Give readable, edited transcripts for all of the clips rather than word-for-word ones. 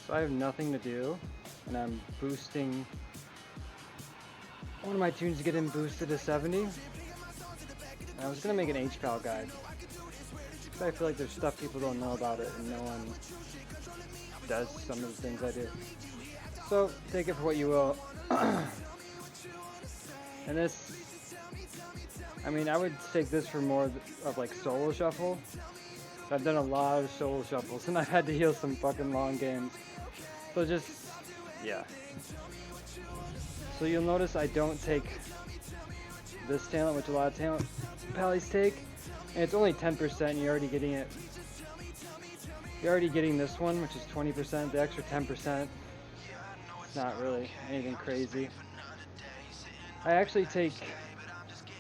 So I have nothing to do, and I'm boosting one of my tunes to get him boosted to 70. And I was gonna make an hpal guide. But I feel like there's stuff people don't know about it, and no one does some of the things I do. So take it for what you will. And this, I mean, I would take this for more of like solo shuffle. I've done a lot of solo shuffles, and I've had to heal some fucking long games. So just, yeah. So you'll notice I don't take this talent, which a lot of talent pallies take, and it's only 10%. You're already getting it. You're already getting this one, which is 20%. The extra 10%. It's not really anything crazy. I actually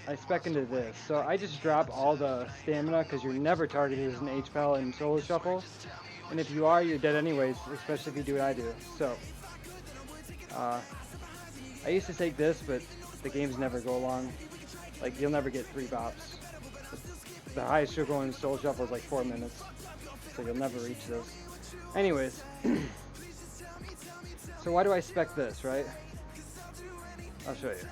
I spec into this. So I just drop all the stamina because you're never targeted as an hpal in solo shuffle. And if you are, you're dead anyways, especially if you do what I do. So, I used to take this, but the games never go long. Like, you'll never get 3 bops. The highest you'll go in solo shuffle is like 4 minutes. So you'll never reach this. Anyways. So why do I spec this, right? I'll show you.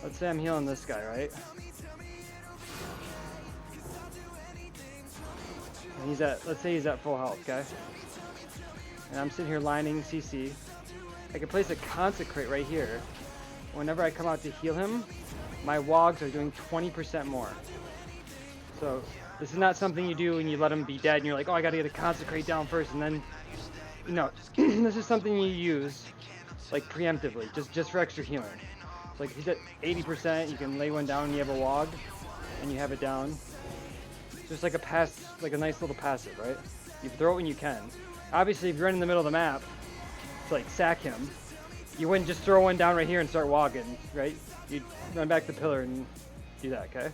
Let's say I'm healing this guy, right? And he's at, let's say he's at full health, okay? And I'm sitting here lining CC. I can place a consecrate right here. Whenever I come out to heal him, my wogs are doing 20% more. So this is not something you do when you let him be dead and you're like, oh, I gotta get a consecrate down first, and then, you know, this is something you use like preemptively, just for extra healing. Like if he's at 80%, you can lay one down and you have a wog, and you have it down. Just like a nice little passive, right? You throw it when you can. Obviously, if you're in the middle of the map to like sack him, you wouldn't just throw one down right here and start wogging, right? You'd run back to the pillar and do that, okay?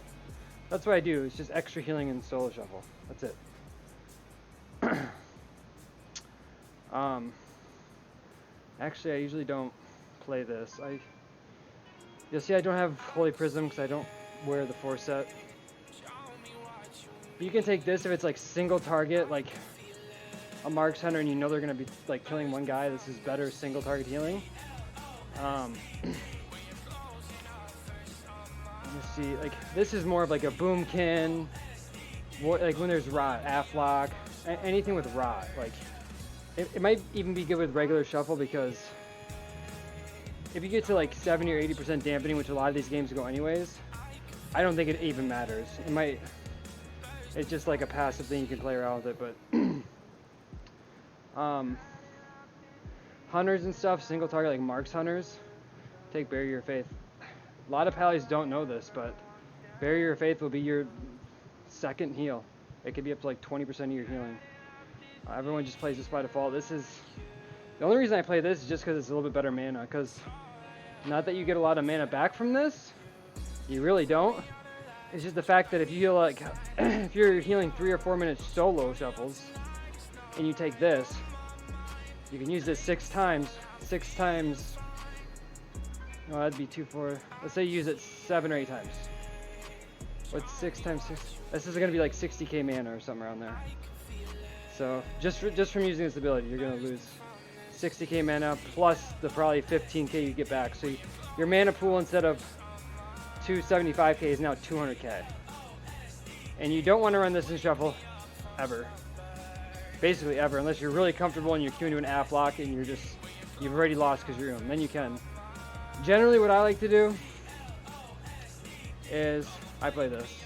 That's what I do. It's just extra healing and solo shuffle. That's it. Actually, I usually don't play this. You'll see I don't have Holy Prism because I don't wear the 4 set. You can take this if it's like single target, like a Marks Hunter, and you know they're going to be like killing one guy. This is better single target healing. Let me see, like this is more of like a Boomkin, like when there's rot, Afflock, anything with rot. Like it might even be good with regular shuffle, because if you get to like 70 or 80% dampening, which a lot of these games go anyways, I don't think it even matters. It's just like a passive thing, you can play around with it, but hunters and stuff, single target like Marks Hunters, take Barrier of Faith. A lot of pallies don't know this, but Barrier of Faith will be your second heal. It could be up to like 20% of your healing. Everyone just plays this by default. The only reason I play this is just because it's a little bit better mana, because not that you get a lot of mana back from this, you really don't. It's just the fact that if you heal like, if you're healing 3 or 4 minute solo shuffles, and you take this, you can use this 6 times. 6 times, no, that'd be 2, 4. Let's say you use it 7 or 8 times. What's 6 times 6? This is gonna be like 60k mana or something around there. So just from using this ability, you're gonna lose 60k mana plus the probably 15k you get back. So your mana pool, instead of 275k, is now 200k. And you don't want to run this in shuffle ever. Basically ever, unless you're really comfortable and you're queuing to an Afflock and you've already lost because you're Oom. Then you can. Generally what I like to do is I play this.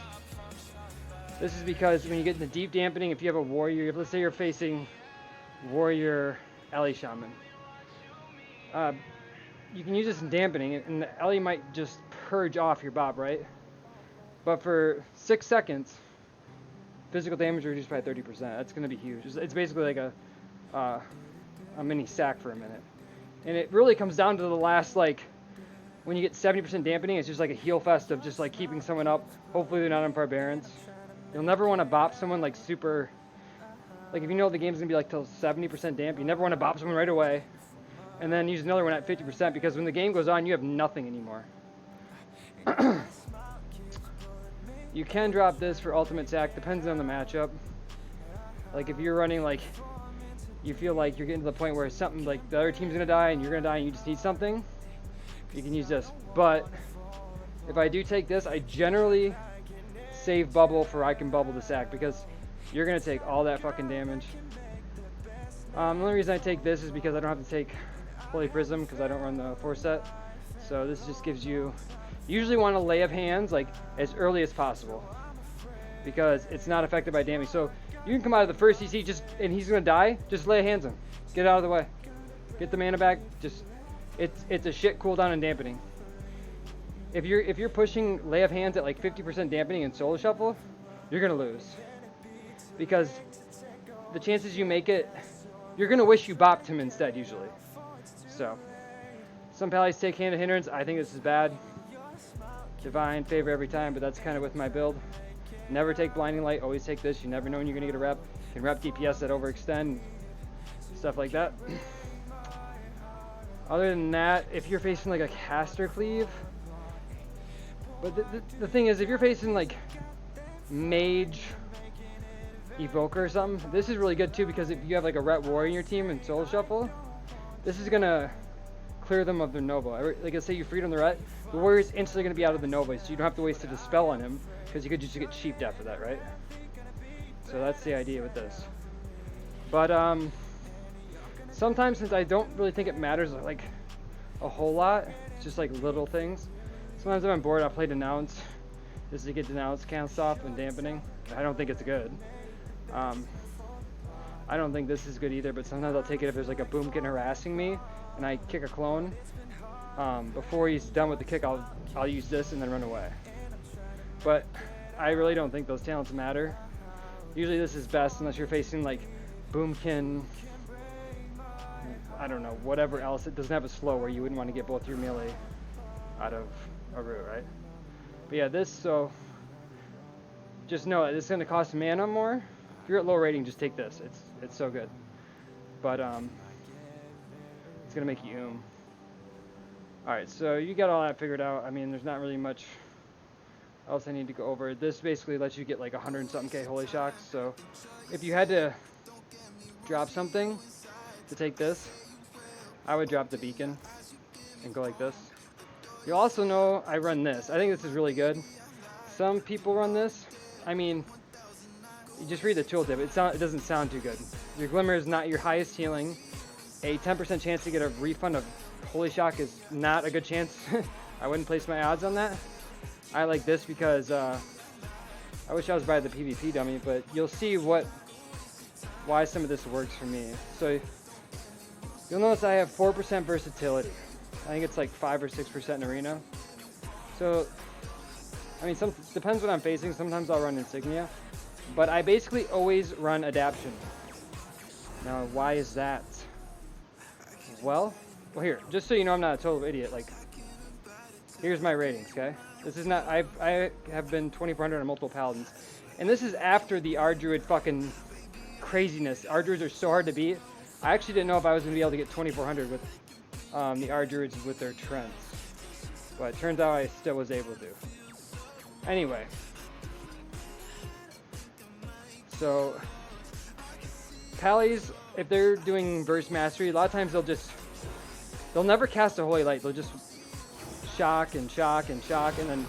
This is because when you get into deep dampening, if you have a warrior, let's say you're facing warrior Ellie Shaman, you can use this in dampening, and the Ellie might just purge off your Bob, right? But for 6 seconds, physical damage reduced by 30%. That's going to be huge. It's basically like a mini sack for a minute. And it really comes down to the last, like, when you get 70% dampening, it's just like a heal fest of just like keeping someone up. Hopefully they're not on Barbarians. You'll never want to bop someone like super, like if you know the game's going to be like till 70% damp, you never want to bop someone right away. And then use another one at 50%, because when the game goes on, you have nothing anymore. You can drop this for ultimate sack, depends on the matchup. Like if you're running like, you feel like you're getting to the point where something like the other team's gonna die and you're gonna die and you just need something, you can use this. But if I do take this, I generally save bubble for I can bubble the sack, because you're gonna take all that fucking damage. The only reason I take this is because I don't have to take Holy Prism, because I don't run the 4-set. So this just gives you usually want to lay of hands like as early as possible, because it's not affected by damage. So you can come out of the first CC and he's gonna die, just lay hands on him. Get out of the way. Get the mana back. Just it's a shit cooldown and dampening. If you're pushing lay of hands at like 50% dampening and solo shuffle, you're gonna lose. Because the chances you make it, you're gonna wish you bopped him instead usually. So some pallies take hand of hindrance. I think this is bad. Divine favor every time, but that's kind of with my build. Never take blinding light, always take this. You never know when you're gonna get a rep. You can rep DPS that overextend, stuff like that. Other than that, if you're facing like a caster cleave, but the thing is, if you're facing like mage evoker or something, this is really good too, because if you have like a ret warrior in your team and solo shuffle, this is gonna clear them of their Nova. Like I say, you freed on the ret, the warrior's instantly gonna be out of the Nova, so you don't have to waste a dispel on him, because you could just get cheaped after that, right? So that's the idea with this. But sometimes, since I don't really think it matters like a whole lot, it's just like little things. Sometimes when I'm bored, I'll play Denounce, just to get Denounce cast off and dampening. I don't think it's good. I don't think this is good either, but sometimes I'll take it if there's like a boomkin harassing me and I kick a clone. Before he's done with the kick, I'll use this and then run away. But I really don't think those talents matter. Usually this is best unless you're facing like boomkin, I don't know, whatever else. It doesn't have a slow where you wouldn't want to get both your melee out of a root, right? But yeah, this, so just know that this is going to cost mana more. If you're at low rating, just take this. It's so good. But it's going to make you Alright, so you got all that figured out. I mean, there's not really much else I need to go over. This basically lets you get like 100 and something K holy shocks. So if you had to drop something to take this, I would drop the beacon and go like this. You also know I run this. I think this is really good. Some people run this. I mean, you just read the tooltip. It doesn't sound too good. Your glimmer is not your highest healing. A 10% chance to get a refund of holy shock is not a good chance. I wouldn't place my odds on that. I like this because I wish I was by the PvP dummy, but you'll see why some of this works for me. So you'll notice I have 4% versatility. I think it's like 5 or 6% in arena. So, I mean, depends what I'm facing. Sometimes I'll run insignia, but I basically always run adaption. Now, why is that? Well, here, just so you know, I'm not a total idiot. Like, here's my ratings, okay? This is not. I have been 2400 on multiple paladins, and this is after the Rdruid fucking craziness. Rdruids are so hard to beat. I actually didn't know if I was gonna be able to get 2400 with the Rdruids with their trents, but it turns out I still was able to. Anyway, so Pallies, if they're doing verse mastery, a lot of times they'll never cast a holy light. They'll just shock and shock and shock and then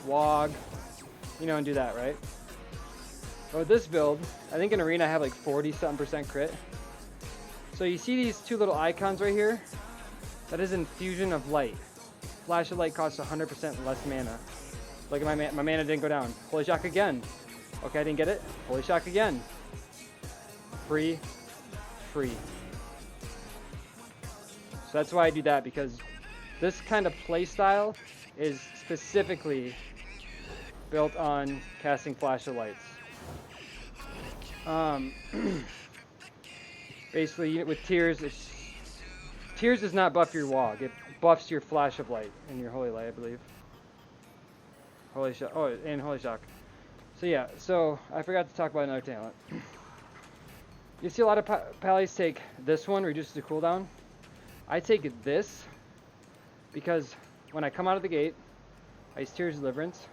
wog, and do that, right? But with this build, I think in arena I have like 40-something% crit. So you see these two little icons right here? That is infusion of light. Flash of light costs 100% less mana. Look at my mana didn't go down. Holy shock again. Okay, I didn't get it. Holy shock again. Free. So that's why I do that, because this kind of play style is specifically built on casting flash of lights. Basically, with tears, tears does not buff your wog. It buffs your flash of light and your holy light, I believe. Holy shock. Oh, and holy shock. So yeah. So I forgot to talk about another talent. You see a lot of pallies take this one, reduces the cooldown. I take this because when I come out of the gate, I use Tears of Deliverance.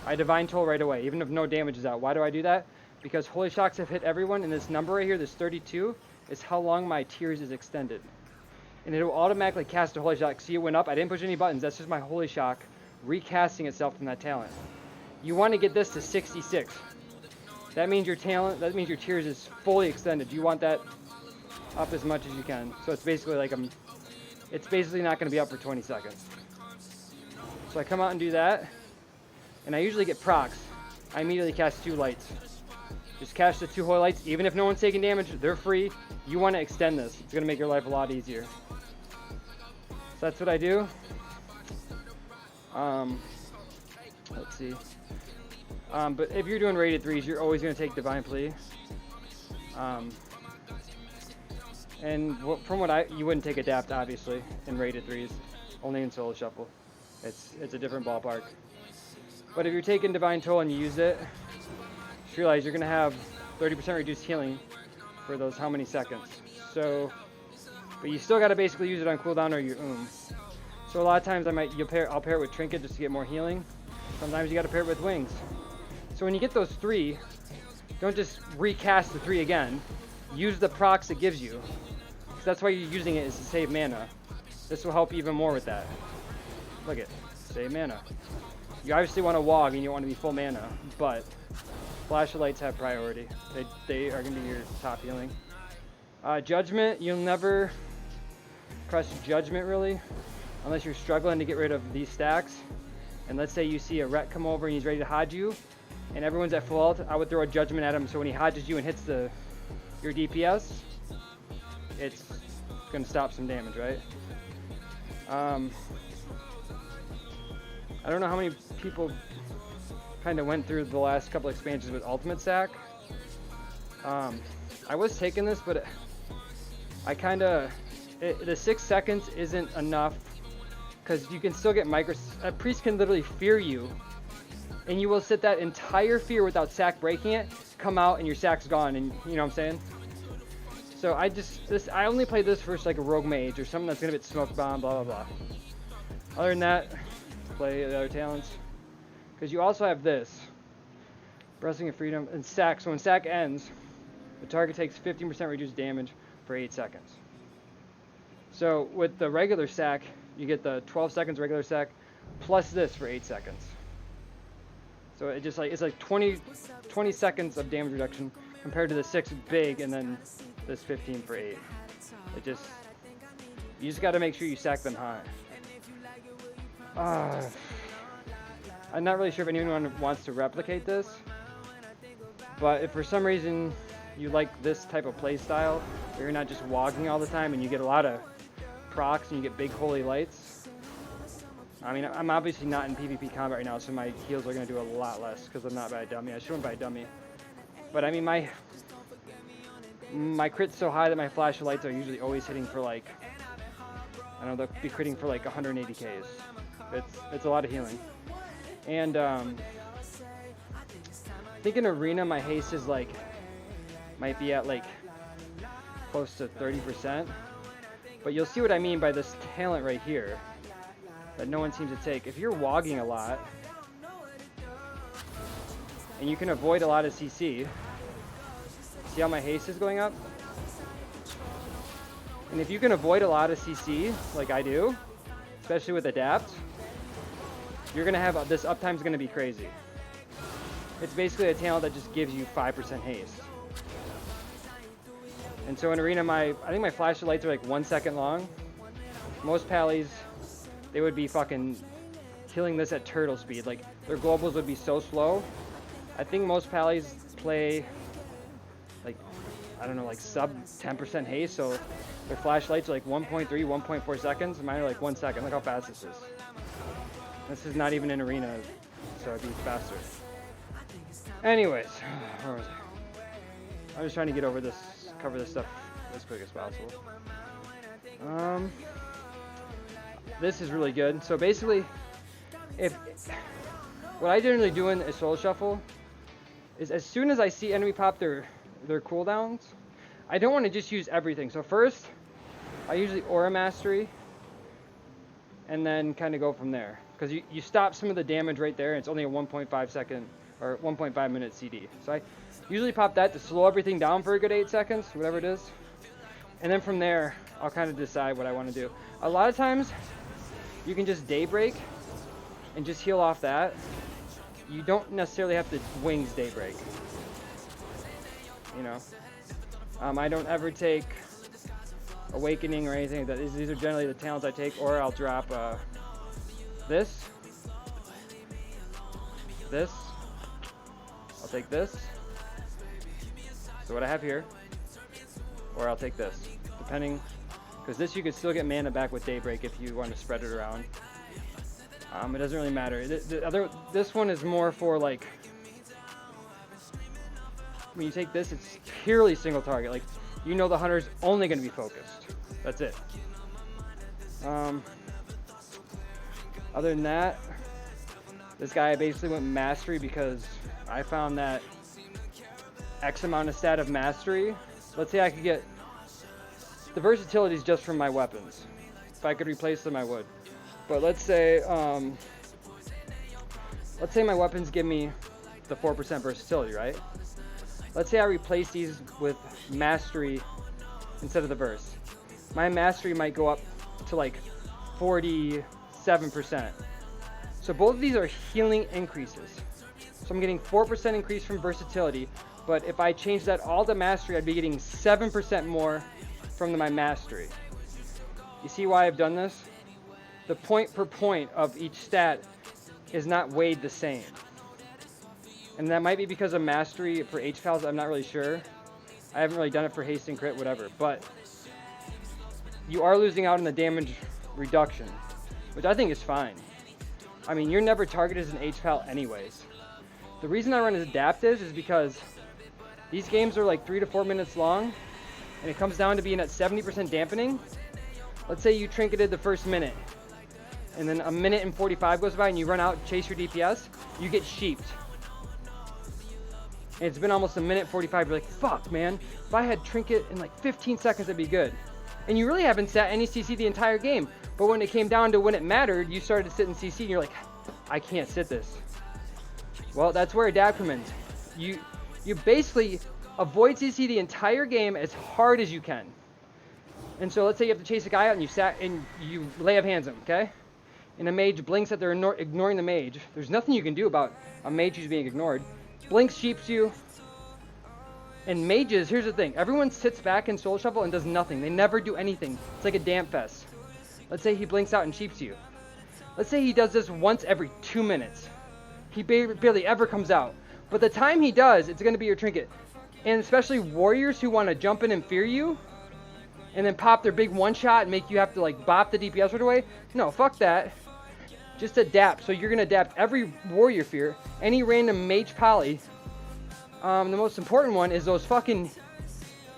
I Divine Toll right away, even if no damage is out. Why do I do that? because Holy Shocks have hit everyone, and this number right here, this 32, is how long my tiers is extended. And it will automatically cast a Holy Shock. See, it went up. I didn't push any buttons. That's just my Holy Shock recasting itself from that talent. You want to get this to 66. That means your tiers is fully extended. You want that up as much as you can. So it's basically like it's basically not going to be up for 20 seconds. So I come out and do that, and I usually get procs. I immediately cast 2 lights. Just cast the 2 holy lights. Even if no one's taking damage, they're free. You want to extend this. It's going to make your life a lot easier. So that's what I do. Let's see. But if you're doing rated 3s, you're always going to take Divine Plea. And you wouldn't take Adapt, obviously, in rated 3s. Only in Solo Shuffle. It's a different ballpark. But if you're taking Divine Toll and you use it, just realize you're going to have 30% reduced healing for those how many seconds. So, but you still got to basically use it on cooldown or your So a lot of times I'll pair it with Trinket just to get more healing. Sometimes you got to pair it with Wings. So when you get those 3, don't just recast the 3 again. Use the procs it gives you. Because that's why you're using it, is to save mana. This will help even more with that. Look at save mana. You obviously want to WOG and you want to be full mana, but Flash of Lights have priority. They are going to be your top healing. Judgment, you'll never press Judgment really, unless you're struggling to get rid of these stacks. And let's say you see a Ret come over and he's ready to Hodge you, and everyone's at full ult, I would throw a Judgment at him so when he Hodges you and hits your DPS, it's going to stop some damage, right? I don't know how many people kind of went through the last couple expansions with Ultimate Sack. I was taking this, but the 6 seconds isn't enough, because you can still get a priest can literally fear you, and you will sit that entire fear without sack breaking it, come out and your sack's gone, and you know what I'm saying? So I only play this versus like a rogue mage or something that's gonna get smoke bomb, blah blah blah. Other than that, play the other talents, because you also have this Blessing of Freedom and sack. So when sack ends, the target takes 15% reduced damage for 8 seconds. So with the regular sack, you get the 12 seconds regular sack plus this for 8 seconds. So it's like 20 seconds of damage reduction compared to the 6 big and then this 15 for 8. You just got to make sure you sack them high. I'm not really sure if anyone wants to replicate this, but if for some reason you like this type of play style, where you're not just wogging all the time and you get a lot of procs and you get big holy lights. I mean, I'm obviously not in PvP combat right now, so my heals are going to do a lot less because I'm not by a dummy. I shouldn't buy a dummy. But I mean, my crit's so high that my flash of lights are usually always hitting for like, I don't know, they'll be critting for like 180 Ks. It's a lot of healing. And I think in Arena my haste is like, might be at like close to 30%. But you'll see what I mean by this talent right here that no one seems to take. If you're wogging a lot and you can avoid a lot of CC, see how my haste is going up? And if you can avoid a lot of CC, like I do, especially with Adapt, you're going to have, this uptime is going to be crazy. It's basically a talent that just gives you 5% haste. And so in Arena, I think my flash of lights are like 1 second long. Most pallies, they would be fucking killing this at turtle speed. Like, their globals would be so slow. I think most pallies play, like, I don't know, like sub 10% haste. So their flashlights are like 1.3, 1.4 seconds. Mine are like 1 second. Look how fast this is. This is not even in Arena, so it'd be faster. Anyways, where was I? I'm just trying to get over this, cover this stuff as quick as possible. This is really good. So basically, what I generally do in a Soul Shuffle is as soon as I see enemy pop their cooldowns, I don't want to just use everything. So first, I usually Aura Mastery, and then kind of go from there. Because you stop some of the damage right there, and it's only a 1.5 second or 1.5 minute CD. So Usually pop that to slow everything down for a good 8 seconds, whatever it is. And then from there, I'll kind of decide what I want to do. A lot of times, you can just Daybreak and just heal off that. You don't necessarily have to Wings Daybreak. You know? I don't ever take Awakening or anything like that. These are generally the talents I take, or I'll drop this. I'll take this. So what I have here, or I'll take this, depending, because this you can still get mana back with Daybreak if you want to spread it around. It doesn't really matter. This one is more for like, when you take this, it's purely single target. Like, you know the hunter's only going to be focused. That's it. Other than that, this guy, I basically went Mastery because I found that X amount of stat of Mastery. Let's say I could get, the versatility is just from my weapons. If I could replace them, I would. But let's say my weapons give me the 4% versatility, right? Let's say I replace these with Mastery instead of the verse. My Mastery might go up to like 47%. So both of these are healing increases. So I'm getting 4% increase from versatility, but if I change that all to Mastery, I'd be getting 7% more from my Mastery. You see why I've done this? The point per point of each stat is not weighed the same. And that might be because of Mastery for hpals, I'm not really sure. I haven't really done it for Haste and Crit, whatever. But you are losing out on the damage reduction, which I think is fine. I mean, you're never targeted as an hpal anyways. The reason I run as Adaptives is because these games are like 3 to 4 minutes long, and it comes down to being at 70% dampening. Let's say you trinketed the first minute, and then a minute and 45 goes by and you run out, chase your DPS, you get sheeped. And it's been almost a minute 45, you're like, fuck man, if I had trinket in like 15 seconds that'd be good. And you really haven't sat any CC the entire game, but when it came down to when it mattered, you started to sit in CC and you're like, I can't sit this. Well, that's where Adapt comes in. You basically avoid CC the entire game as hard as you can. And so let's say you have to chase a guy out and you lay of hands him, okay? And a mage blinks that they're ignoring the mage. There's nothing you can do about a mage who's being ignored. Blinks, sheeps you. And mages, here's the thing. Everyone sits back in Soul Shuffle and does nothing. They never do anything. It's like a damp fest. Let's say he blinks out and sheeps you. Let's say he does this once every 2 minutes. He barely ever comes out. But the time he does, it's going to be your trinket. And especially warriors who want to jump in and fear you, and then pop their big one shot and make you have to like bop the DPS right away. No, fuck that. Just adapt. So you're going to adapt every warrior fear, any random mage poly. The most important one is those fucking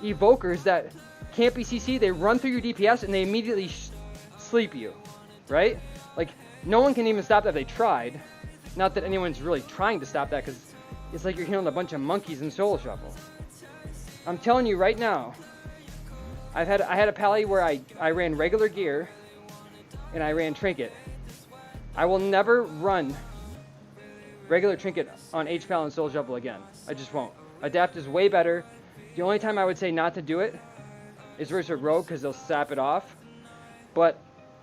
evokers that can't be CC. They run through your DPS and they immediately sleep you, right? Like, no one can even stop that if they tried. Not that anyone's really trying to stop that, because it's like you're healing a bunch of monkeys in Soul Shuffle. I'm telling you right now, I had a pally where I ran regular gear and I ran trinket. I will never run regular trinket on hpal and Soul Shuffle again. I just won't. Adapt is way better. The only time I would say not to do it is versus a rogue, because they'll sap it off. But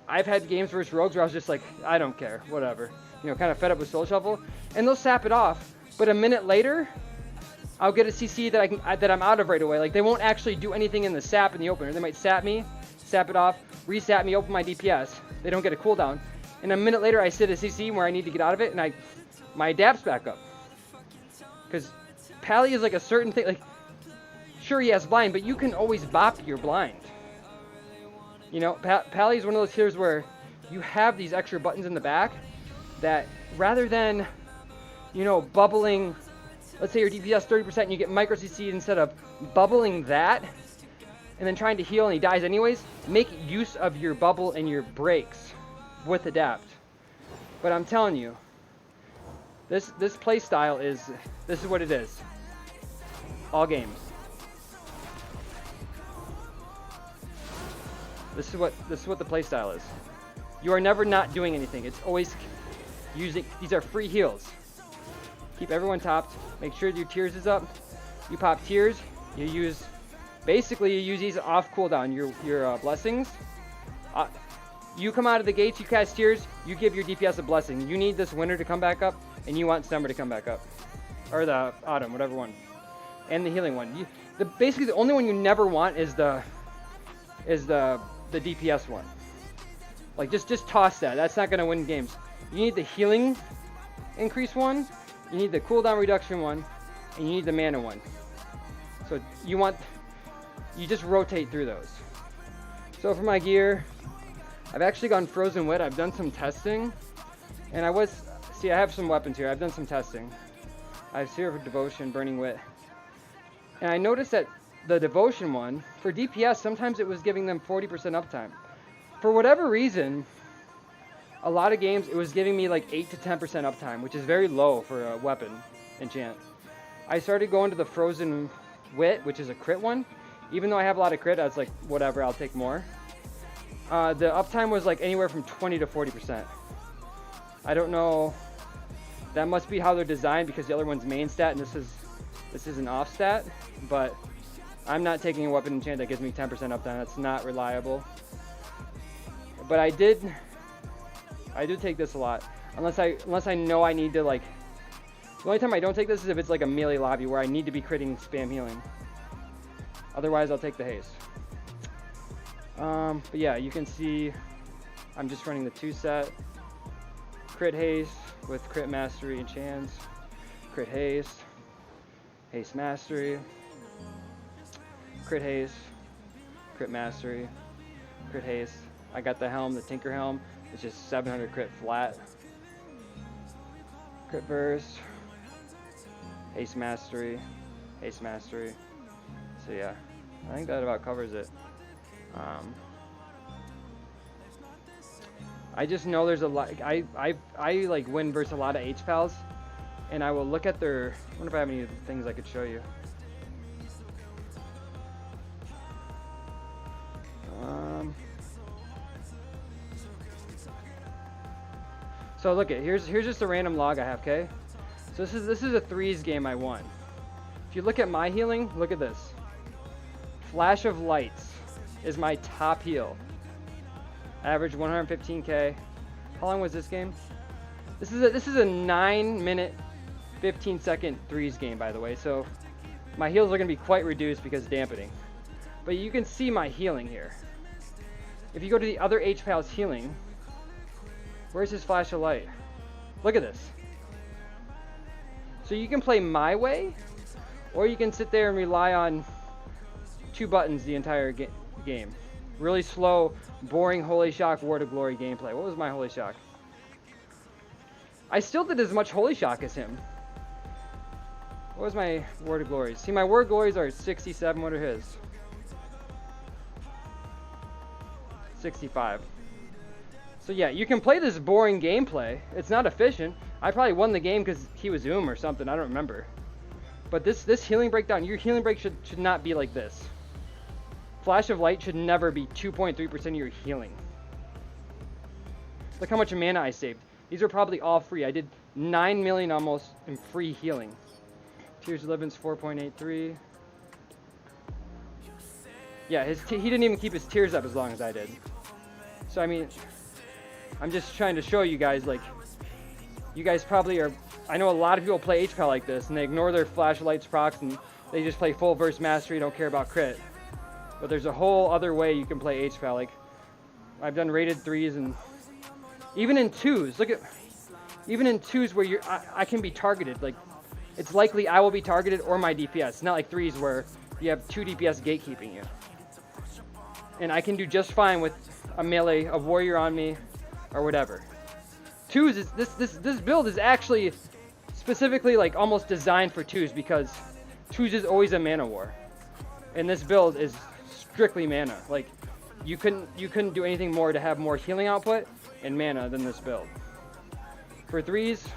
I've had games versus rogues where I was just like, I don't care, whatever. You know, kind of fed up with Soul Shuffle, and they'll sap it off. But a minute later, I'll get a CC that I'm out of right away. Like, they won't actually do anything in the sap in the opener. They might sap me, sap it off, resap me, open my DPS. They don't get a cooldown. And a minute later, I sit a CC where I need to get out of it, and my adapt's back up. Because Pally is like a certain thing. Like, sure, he has blind, but you can always bop your blind. You know, Pally is one of those healers where you have these extra buttons in the back that rather than, you know, bubbling, let's say your DPS 30% and you get micro CC, instead of bubbling that and then trying to heal and he dies anyways, make use of your bubble and your breaks with adapt. But I'm telling you, this play style is what it is. All games. This is what the play style is. You are never not doing anything. It's always using, these are free heals. Keep everyone topped. Make sure your tiers is up. You pop tears. You use, basically you use these off cooldown. Your blessings. You come out of the gates. You cast tears. You give your DPS a blessing. You need this winter to come back up, and you want summer to come back up, or the autumn, whatever one, and the healing one. Basically the only one you never want is the DPS one. Like just toss that. That's not gonna win games. You need the healing increase one. You need the cooldown reduction one, and you need the mana one. So you just rotate through those. So for my gear, I've actually gone frozen wit. I've done some testing, and I have some weapons here. I've done some testing. I have Seer of Devotion, Burning Wit, and I noticed that the Devotion one for DPS, sometimes it was giving them 40% uptime. For whatever reason, a lot of games it was giving me like 8 to 10% uptime, which is very low for a weapon enchant. I started going to the Frozen Wit, which is a crit one. Even though I have a lot of crit, I was like, whatever, I'll take more. The uptime was like anywhere from 20 to 40%. I don't know. That must be how they're designed, because the other one's main stat and this is an off stat. But I'm not taking a weapon enchant that gives me 10% uptime. That's not reliable. But I do take this a lot, unless I know I need to, like. The only time I don't take this is if it's like a melee lobby where I need to be critting spam healing. Otherwise, I'll take the haste. But yeah, you can see I'm just running the 2-set. Crit haste with crit mastery enchants. Crit haste. Haste mastery. Crit haste. Crit mastery. Crit haste. I got the helm, the Tinker helm. It's just 700 crit flat. Crit burst. Haste mastery. Haste mastery. So yeah, I think that about covers it. I just know there's a lot. I like win versus a lot of hpals, and I will look at their. I wonder if I have any things I could show you. So look at here's just a random log I have. Okay, so this is a threes game I won. If you look at my healing, look at this. Flash of Lights is my top heal. Average 115k. How long was this game? This is a 9-minute, 15-second threes game, by the way. So my heals are gonna be quite reduced because dampening. But you can see my healing here. If you go to the other hpal's healing, where's his Flash of Light? Look at this. So you can play my way, or you can sit there and rely on 2 buttons the entire game. Really slow, boring Holy Shock, Ward of Glory gameplay. What was my Holy Shock? I still did as much Holy Shock as him. What was my Ward of Glories? See, my Ward of Glories are 67. What are his? 65. So yeah, you can play this boring gameplay. It's not efficient. I probably won the game because he was or something. I don't remember. But this healing breakdown, your healing break should not be like this. Flash of Light should never be 2.3% of your healing. Look how much mana I saved. These are probably all free. I did 9 million almost in free healing. Tears of Living's 4.83. Yeah, he didn't even keep his tears up as long as I did. So I mean, I'm just trying to show you guys, like, you guys probably are. I know a lot of people play hpal like this, and they ignore their Flash of Lights procs, and they just play full verse mastery, don't care about crit. But there's a whole other way you can play hpal. Like, I've done rated 3s, and even in 2s. Look at, even in 2s where I can be targeted. Like, it's likely I will be targeted or my DPS. It's not like 3s where you have 2 DPS gatekeeping you. And I can do just fine with a melee, a warrior on me, or whatever. 2s is this build is actually specifically like almost designed for 2s, because 2s is always a mana war, and this build is strictly mana. Like, you couldn't do anything more to have more healing output and mana than this build. For 3s,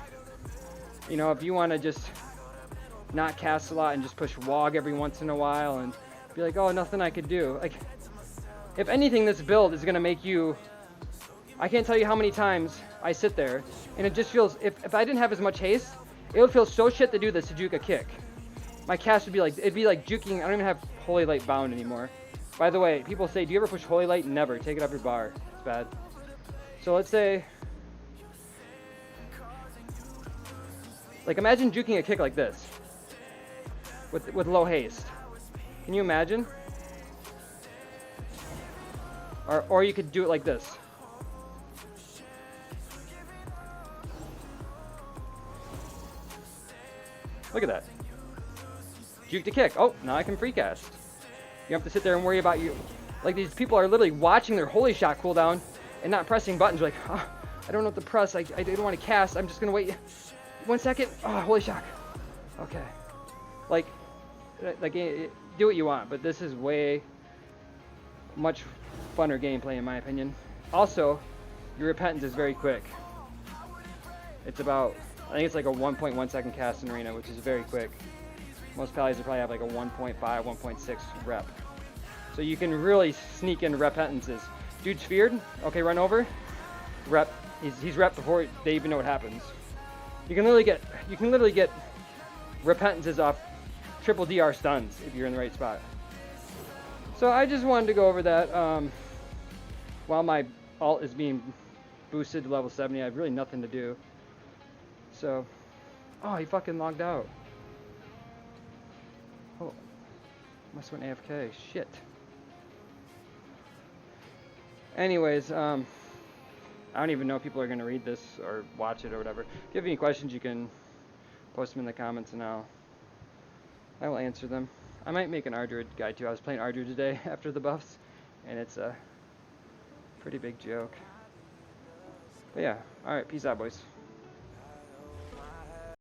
you know, if you want to just not cast a lot and just push Wog every once in a while and be like, oh, nothing I could do. Like, if anything, this build is gonna make you. I can't tell you how many times I sit there and it just feels, if I didn't have as much haste, it would feel so shit to do the Sujuka kick. My cast would be like, it'd be like juking. I don't even have Holy Light bound anymore. By the way, people say, do you ever push Holy Light? Never. Take it off your bar. It's bad. So let's say, like imagine juking a kick like this with low haste. Can you imagine? Or you could do it like this. Look at that. Juke to kick. Oh, now I can free cast. You have to sit there and worry about you. Like these people are literally watching their holy shot cooldown and not pressing buttons. You're like, oh, I don't know what to press. I don't want to cast. I'm just gonna wait 1 second. Oh, holy shock. Okay. Like, do what you want, but this is way much funner gameplay in my opinion. Also, your repentance is very quick. It's about, I think it's like a 1.1 second cast in arena, which is very quick. Most pallies will probably have like a 1.5, 1.6 rep. So you can really sneak in repentances. Dude's feared. Okay, run over. Rep. He's rep before they even know what happens. You can literally get repentances off triple DR stuns if you're in the right spot. So I just wanted to go over that while my alt is being boosted to level 70. I have really nothing to do. So, oh, he fucking logged out. Oh, must have went AFK. Shit. Anyways, I don't even know if people are going to read this or watch it or whatever. If you have any questions, you can post them in the comments and I will answer them. I might make an Rdruid guide too. I was playing Rdruid today after the buffs, and it's a pretty big joke. But yeah, alright, peace out, boys.